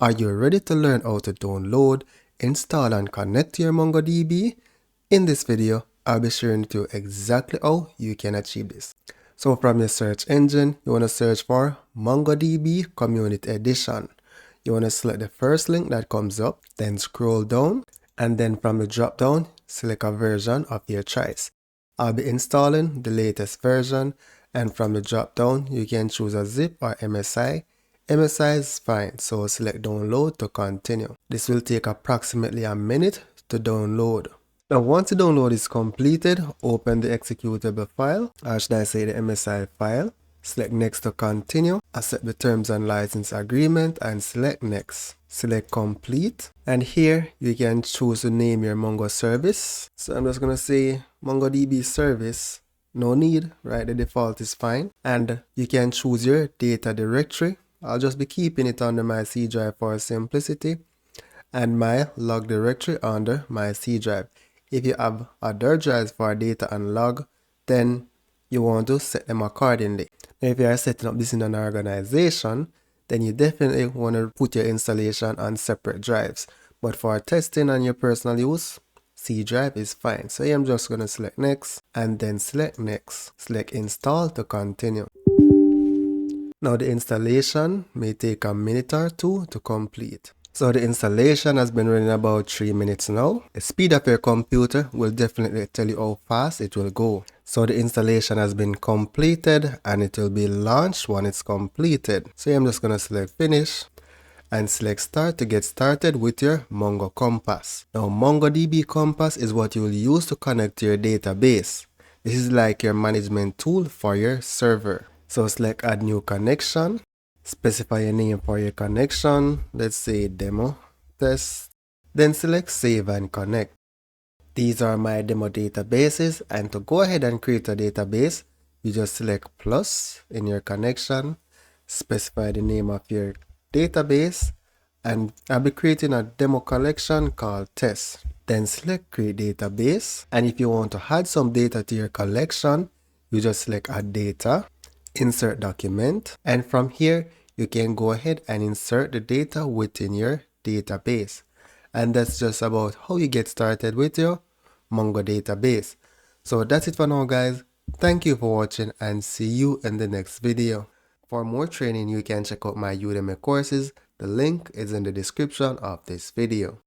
Are you ready to learn how to download, install and connect to your MongoDB? In this video, I'll be sharing with you exactly how you can achieve this. So from your search engine, you want to search for MongoDB Community Edition. You want to select the first link that comes up, then scroll down, and then from the drop down, select a version of your choice. I'll be installing the latest version, and from the drop down, you can choose a zip or MSI. MSI is fine, so select download to continue. This will take approximately a minute to download. Now once the download is completed, open the executable file, or should I say the MSI file. Select next to continue, accept the terms and license agreement and select next. Select complete, and here you can choose to name your Mongo service. So I'm just going to say MongoDB service. No need, right? The default is fine. And you can choose your data directory. I'll just be keeping it under my C drive for simplicity, and my log directory under my C drive. If you have other drives for data and log, then you want to set them accordingly. Now, if you are setting up this in an organization, then you definitely want to put your installation on separate drives. But for testing and your personal use, C drive is fine. So here I'm just going to select next and then select next. Select install to continue. Now the installation may take a minute or two to complete. So the installation has been running about 3 minutes now. The speed of your computer will definitely tell you how fast it will go. So the installation has been completed and it will be launched when it's completed. So I'm just going to select finish and select start to get started with your Mongo Compass. Now MongoDB Compass is what you will use to connect to your database. This is like your management tool for your server. So select add new connection, specify a name for your connection, let's say demo test, then select save and connect. These are my demo databases, and to go ahead and create a database, you just select plus in your connection, specify the name of your database, and I'll be creating a demo collection called test. Then select create database, and if you want to add some data to your collection, you just select add data, insert document, and from here you can go ahead and insert the data within your database. And that's just about how you get started with your Mongo database. So that's it for now, guys. Thank you for watching and see you in the next video. For more training, you can check out my Udemy courses. The link is in the description of this video.